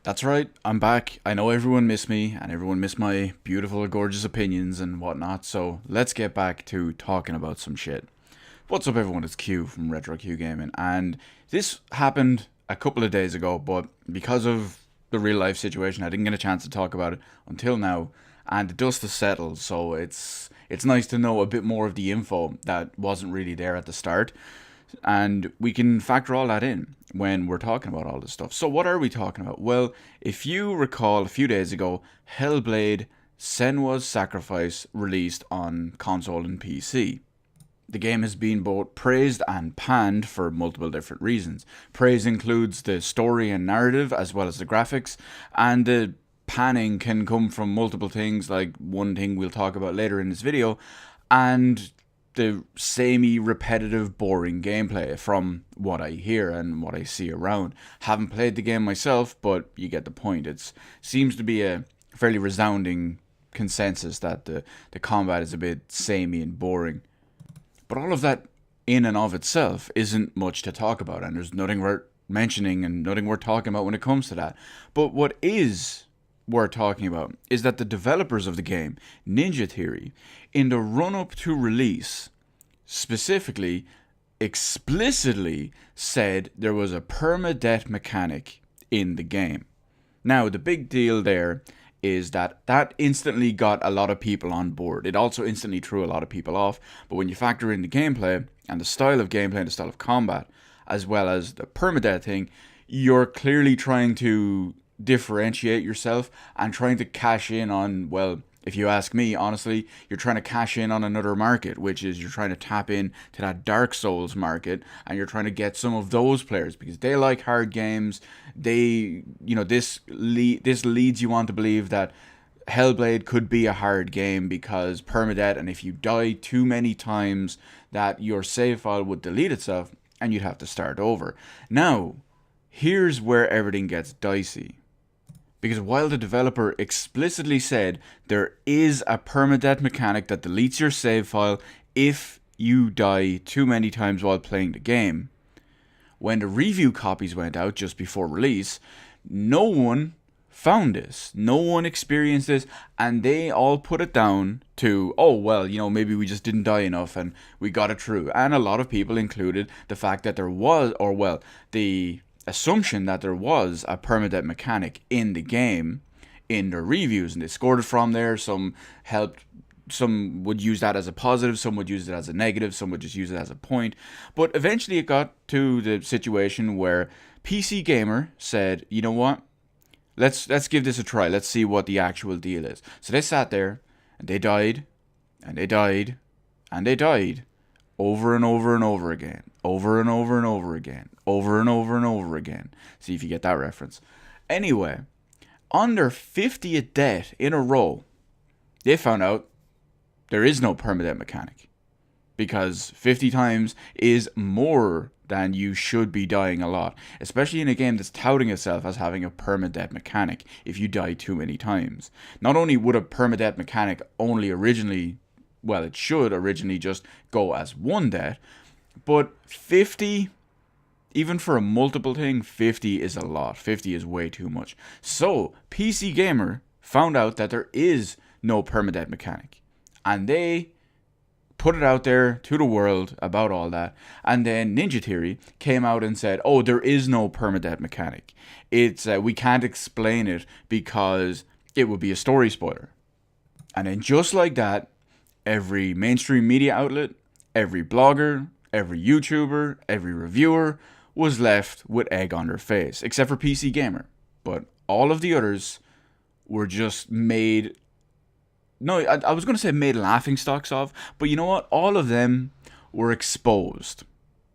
That's right, I'm back. I know everyone missed me and everyone missed my beautiful, gorgeous opinions and whatnot, so let's get back to talking about some shit. What's up, everyone? It's Q from Retro Q Gaming, and this happened a couple of days ago, but because of the real life situation, I didn't get a chance to talk about it until now, and the dust has settled, so it's nice to know a bit more of the info that wasn't really there at the start, and we can factor all that in when we're talking about all this stuff. So what are we talking about? Well, if you recall, a few days ago, Hellblade Senua's Sacrifice released on console and PC. The game has been both praised and panned for multiple different reasons. Praise includes the story and narrative as well as the graphics, and the panning can come from multiple things, like one thing we'll talk about later in this video, and the samey, repetitive, boring gameplay from what I hear and what I see around. Haven't played the game myself, but you get the point. It seems to be a fairly resounding consensus that the combat is a bit samey and boring. But all of that in and of itself isn't much to talk about, and there's nothing worth mentioning and nothing worth talking about when it comes to that. But what is worth talking about is that the developers of the game, Ninja Theory, in the run-up to release, specifically, explicitly said there was a permadeath mechanic in the game. Now, the big deal there is that instantly got a lot of people on board. It also instantly threw a lot of people off, but when you factor in the gameplay and the style of gameplay and the style of combat, as well as the permadeath thing, you're clearly trying to differentiate yourself and trying to cash in on, well, if you ask me, honestly, you're trying to cash in on another market, which is you're trying to tap in to that Dark Souls market, and you're trying to get some of those players because they like hard games. This leads you on to believe that Hellblade could be a hard game because permadeath, and if you die too many times, that your save file would delete itself and you'd have to start over. Now, here's where everything gets dicey. Because while the developer explicitly said there is a permadeath mechanic that deletes your save file if you die too many times while playing the game, when the review copies went out just before release, no one found this. No one experienced this, and they all put it down to, oh, well, maybe we just didn't die enough and we got it through. And a lot of people included the fact that there was, or well, the assumption that there was a permadeath mechanic in the game in their reviews, and they scored it from there. Some would use that as a positive, some would use it as a negative, some would just use it as a point. But eventually it got to the situation where PC Gamer said, you know what, let's give this a try, let's see what the actual deal is. So they sat there and they died and they died and they died over and over and over again, over and over and over again, over and over and over again. See if you get that reference. Anyway, on their 50th death in a row, they found out there is no permadeath mechanic. Because 50 times is more than you should be dying a lot. Especially in a game that's touting itself as having a permadeath mechanic if you die too many times. Not only would a permadeath mechanic only originally, well, it should originally just go as one death, but 50, even for a multiple thing, 50 is a lot. 50 is way too much. So, PC Gamer found out that there is no permadeath mechanic. And they put it out there to the world about all that. And then Ninja Theory came out and said, oh, there is no permadeath mechanic. It's we can't explain it because it would be a story spoiler. And then just like that, every mainstream media outlet, every blogger, every YouTuber, every reviewer was left with egg on their face, except for PC Gamer. But all of the others were just made, no, I was going to say made laughing stocks of, but you know what? All of them were exposed.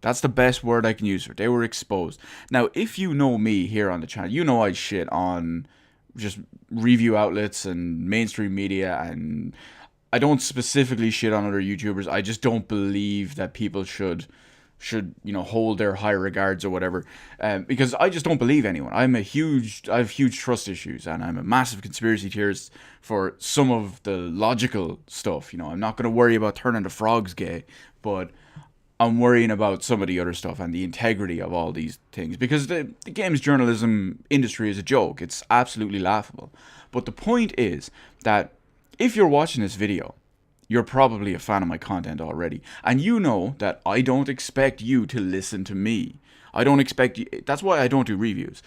That's the best word I can use for it. They were exposed. Now, if you know me here on the channel, you know I shit on just review outlets and mainstream media, and I don't specifically shit on other YouTubers. I just don't believe that people should hold their high regards or whatever, because I just don't believe anyone. I have huge trust issues, and I'm a massive conspiracy theorist for some of the logical stuff. I'm not going to worry about turning the frogs gay, but I'm worrying about some of the other stuff and the integrity of all these things, because the games journalism industry is a joke. It's absolutely laughable. But the point is that if you're watching this video, you're probably a fan of my content already, and you know that I don't expect you to listen to me. I don't expect you. That's why I don't do reviews.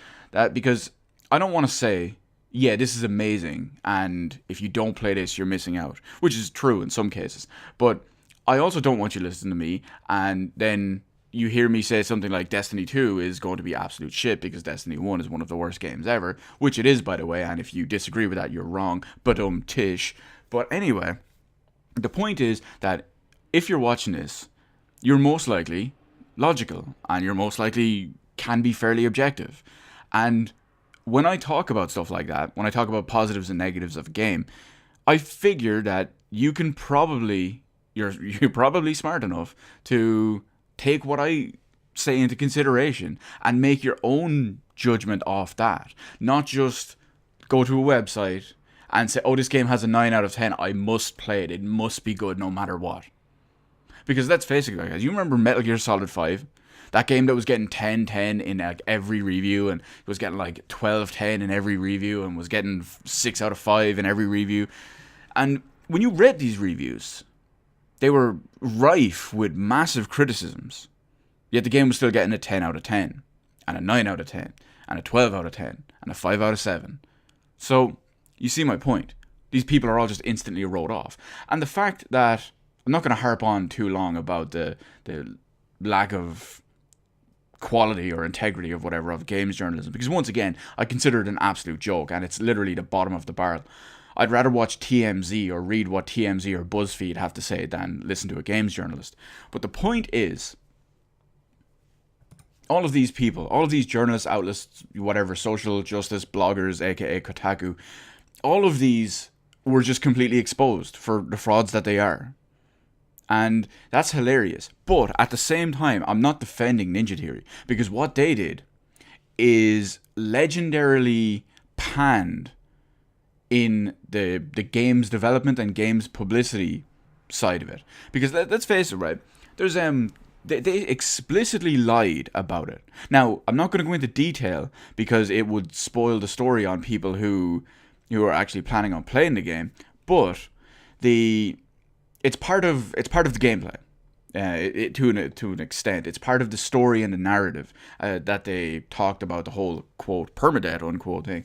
Because I don't want to say, yeah, this is amazing, and if you don't play this, you're missing out, which is true in some cases. But I also don't want you to listen to me, and then you hear me say something like Destiny 2 is going to be absolute shit because Destiny 1 is one of the worst games ever, which it is, by the way, and if you disagree with that, you're wrong, tish. But anyway, the point is that if you're watching this, you're most likely logical, and you're most likely can be fairly objective. And when I talk about stuff like that, when I talk about positives and negatives of a game, I figure that you can probably... You're probably smart enough to take what I say into consideration and make your own judgment off that. Not just go to a website and say, oh, this game has a 9 out of 10. I must play it. It must be good no matter what. Because let's face it, guys. You remember Metal Gear Solid 5? That game that was getting 10/10 in like every review, and it was getting like 12/10 in every review, and was getting 6 out of 5 in every review. And when you read these reviews, they were rife with massive criticisms, yet the game was still getting a 10 out of 10, and a 9 out of 10, and a 12 out of 10, and a 5 out of 7. So, you see my point. These people are all just instantly wrote off. And the fact that, I'm not going to harp on too long about the lack of quality or integrity of whatever of games journalism, because once again, I consider it an absolute joke, and it's literally the bottom of the barrel. I'd rather watch TMZ or read what TMZ or BuzzFeed have to say than listen to a games journalist. But the point is, all of these people, all of these journalists, outlets, whatever, social justice bloggers, aka Kotaku, all of these were just completely exposed for the frauds that they are. And that's hilarious. But at the same time, I'm not defending Ninja Theory, because what they did is legendarily panned in the games development and games publicity side of it. Because let's face it, right? There's they explicitly lied about it. Now, I'm not going to go into detail because it would spoil the story on people who are actually planning on playing the game. But it's part of the gameplay. To an extent, it's part of the story and the narrative that they talked about, the whole quote permadeath unquote thing.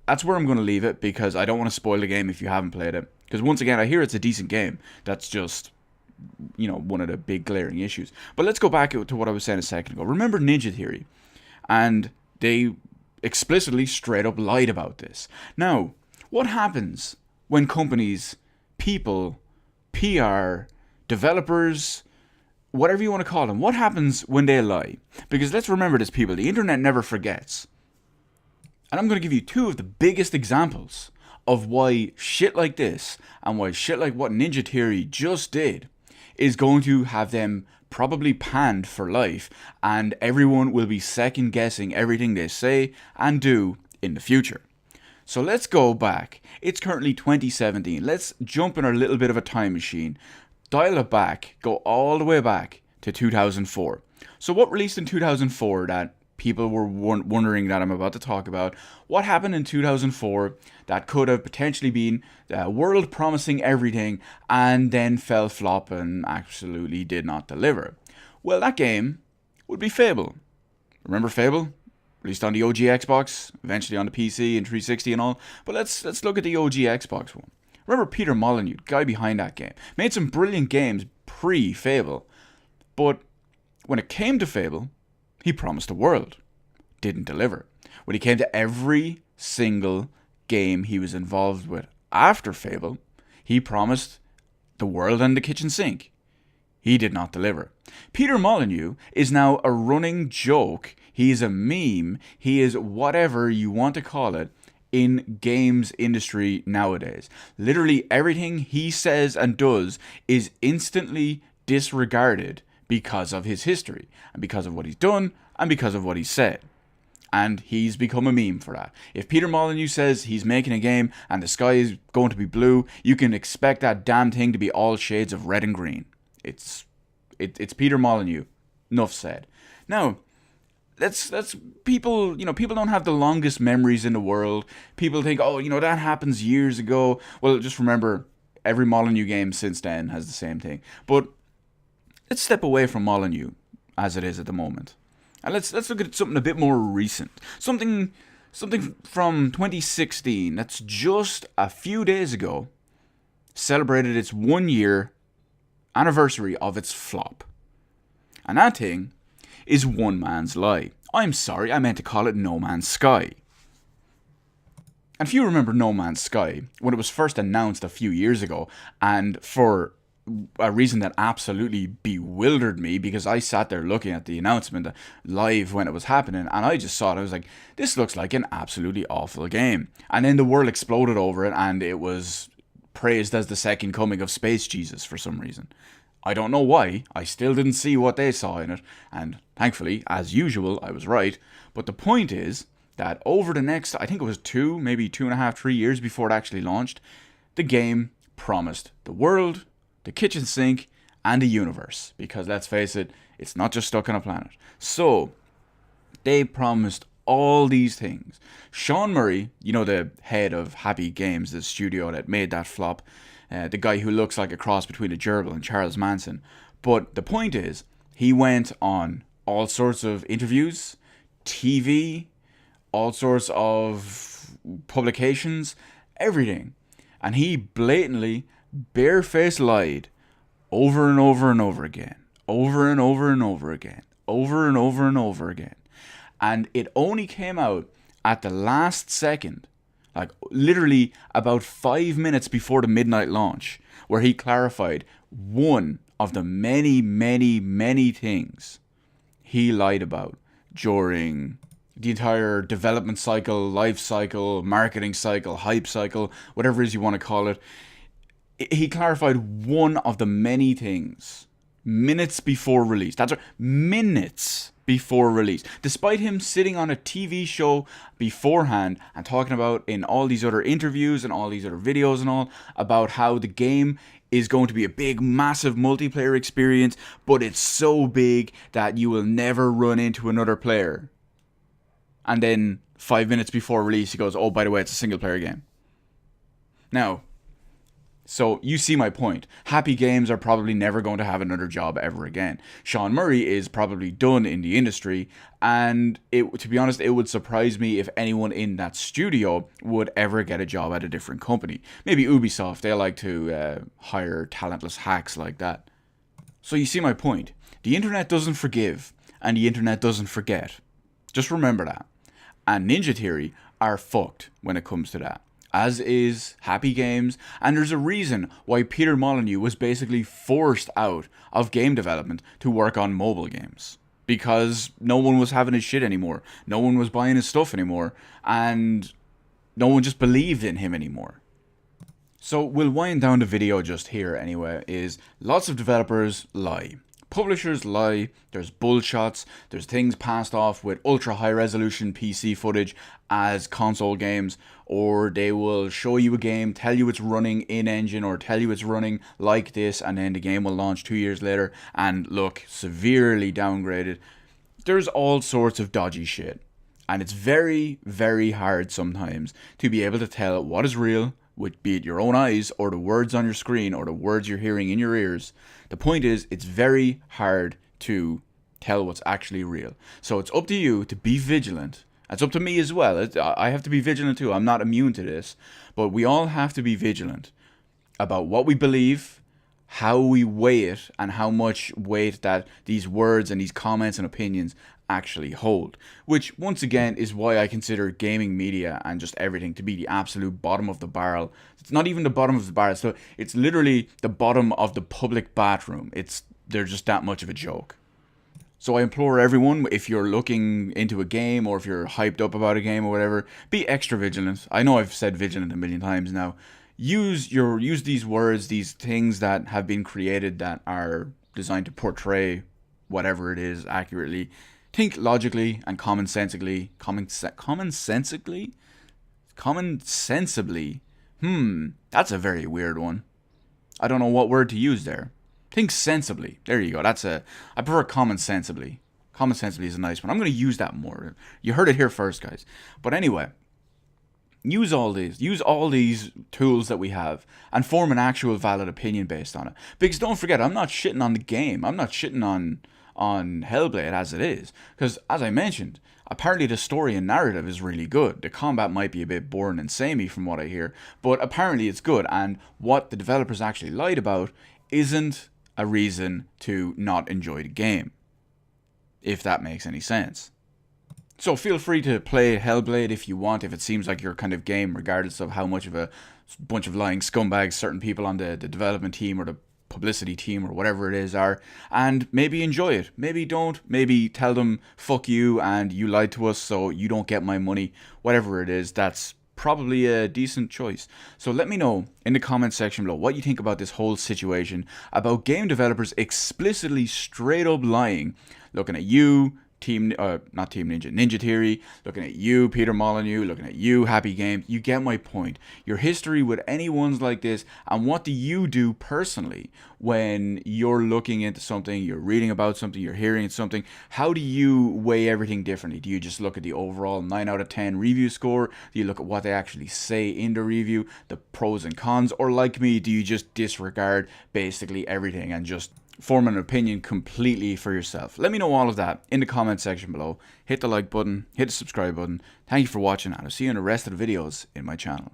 That's where I'm going to leave it, because I don't want to spoil the game if you haven't played it. Because once again, I hear it's a decent game. That's just, one of the big glaring issues. But let's go back to what I was saying a second ago. Remember Ninja Theory? And they explicitly straight up lied about this. Now, what happens when companies, people, PR, developers, whatever you want to call them, what happens when they lie? Because let's remember this, people. The internet never forgets. And I'm going to give you two of the biggest examples of why shit like this and why shit like what Ninja Theory just did is going to have them probably panned for life, and everyone will be second guessing everything they say and do in the future. So let's go back. It's currently 2017. Let's jump in our little bit of a time machine, dial it back, go all the way back to 2004. So what released in 2004 that people were wondering that I'm about to talk about? What happened in 2004 that could have potentially been the world promising everything and then fell flop and absolutely did not deliver? Well, that game would be Fable. Remember Fable? Released on the OG Xbox, eventually on the PC and 360 and all. But let's look at the OG Xbox one. Remember Peter Molyneux, the guy behind that game. Made some brilliant games pre-Fable. But when it came to Fable, he promised the world. Didn't deliver. When he came to every single game he was involved with after Fable, he promised the world and the kitchen sink. He did not deliver. Peter Molyneux is now a running joke. He is a meme. He is whatever you want to call it in games industry nowadays. Literally everything he says and does is instantly disregarded because of his history and because of what he's done and because of what he's said. And he's become a meme for that. If Peter Molyneux says he's making a game and the sky is going to be blue, you can expect that damn thing to be all shades of red and green. It's It's Peter Molyneux. Enough said. Now, that's people. People don't have the longest memories in the world. People think, oh, that happens years ago. Well, just remember, every Molyneux game since then has the same thing. But let's step away from Molyneux as it is at the moment, and let's look at something a bit more recent. Something from 2016 that's just a few days ago celebrated its 1 year anniversary of its flop. And that thing is One Man's Lie. I'm sorry, I meant to call it No Man's Sky. And if you remember No Man's Sky, when it was first announced a few years ago, and for a reason that absolutely bewildered me, because I sat there looking at the announcement live when it was happening, and I just saw it, I was like, this looks like an absolutely awful game. And then the world exploded over it, and it was praised as the second coming of Space Jesus for some reason. I don't know why. I still didn't see what they saw in it, and thankfully, as usual, I was right. But the point is that over the next, I think it was 2.5, 3 years before it actually launched, the game promised the world, the kitchen sink, and the universe. Because let's face it, it's not just stuck on a planet. So, they promised all these things. Sean Murray, the head of Happy Games, the studio that made that flop, the guy who looks like a cross between a gerbil and Charles Manson. But the point is, he went on all sorts of interviews, TV, all sorts of publications, everything. And he blatantly, barefaced lied over and over and over again. Over and over and over again. Over and over and over again. And it only came out at the last second, like literally about 5 minutes before the midnight launch, where he clarified one of the many, many, many things he lied about during the entire development cycle, life cycle, marketing cycle, hype cycle, whatever it is you want to call it. He clarified one of the many things minutes before release. That's right, minutes before release. Despite him sitting on a TV show beforehand and talking about in all these other interviews and all these other videos and all about how the game is going to be a big, massive multiplayer experience, but it's so big that you will never run into another player. And then 5 minutes before release, he goes, oh, by the way, it's a single player game. Now, so you see my point. Happy Games are probably never going to have another job ever again. Sean Murray is probably done in the industry, and to be honest, it would surprise me if anyone in that studio would ever get a job at a different company. Maybe Ubisoft, they like to hire talentless hacks like that. So you see my point. The internet doesn't forgive, and the internet doesn't forget. Just remember that. And Ninja Theory are fucked when it comes to that. As is Happy Games, and there's a reason why Peter Molyneux was basically forced out of game development to work on mobile games. Because no one was having his shit anymore, no one was buying his stuff anymore, and no one just believed in him anymore. So we'll wind down the video just here anyway, is lots of developers lie. Publishers lie, there's bullshots, there's things passed off with ultra high resolution PC footage as console games, or they will show you a game, tell you it's running in-engine, or tell you it's running like this, and then the game will launch 2 years later and look severely downgraded. There's all sorts of dodgy shit, and it's very, very hard sometimes to be able to tell what is real, with be it your own eyes, or the words on your screen, or the words you're hearing in your ears. The point is, it's very hard to tell what's actually real. So it's up to you to be vigilant. It's up to me as well. I have to be vigilant too. I'm not immune to this. But we all have to be vigilant about what we believe, how we weigh it, and how much weight that these words and these comments and opinions actually hold. Which, once again, is why I consider gaming media and just everything to be the absolute bottom of the barrel. It's not even the bottom of the barrel. So it's literally the bottom of the public bathroom. They're just that much of a joke. So I implore everyone, if you're looking into a game or if you're hyped up about a game or whatever, be extra vigilant. I know I've said vigilant a million times now. Use these words, these things that have been created that are designed to portray whatever it is accurately. Think logically and commonsensibly. Commonsensibly? That's a very weird one. I don't know what word to use there. Think sensibly. There you go. I prefer common sensibly. Common sensibly is a nice one. I'm going to use that more. You heard it here first, guys. But anyway, use all these tools that we have and form an actual valid opinion based on it. Because don't forget, I'm not shitting on the game. I'm not shitting on Hellblade as it is. Because as I mentioned, apparently the story and narrative is really good. The combat might be a bit boring and samey from what I hear, but apparently it's good. And what the developers actually lied about isn't a reason to not enjoy the game, if that makes any sense. So feel free to play Hellblade if you want, if it seems like your kind of game, regardless of how much of a bunch of lying scumbags certain people on the development team or the publicity team or whatever it is are, and maybe enjoy it. Maybe don't. Maybe tell them, fuck you, and you lied to us, so you don't get my money. Whatever it is, that's probably a decent choice. So let me know in the comment section below what you think about this whole situation, about game developers explicitly straight up lying, looking at you, not Team Ninja, Ninja Theory, looking at you, Peter Molyneux, looking at you, Happy Games. You get my point. Your history with any ones like this, and what do you do personally when you're looking into something, you're reading about something, you're hearing something? How do you weigh everything differently? Do you just look at the overall 9 out of 10 review score? Do you look at what they actually say in the review, the pros and cons? Or like me, do you just disregard basically everything and just form an opinion completely for yourself? Let me know all of that in the comment section below. Hit the like button, hit the subscribe button. Thank you for watching, and I'll see you in the rest of the videos in my channel.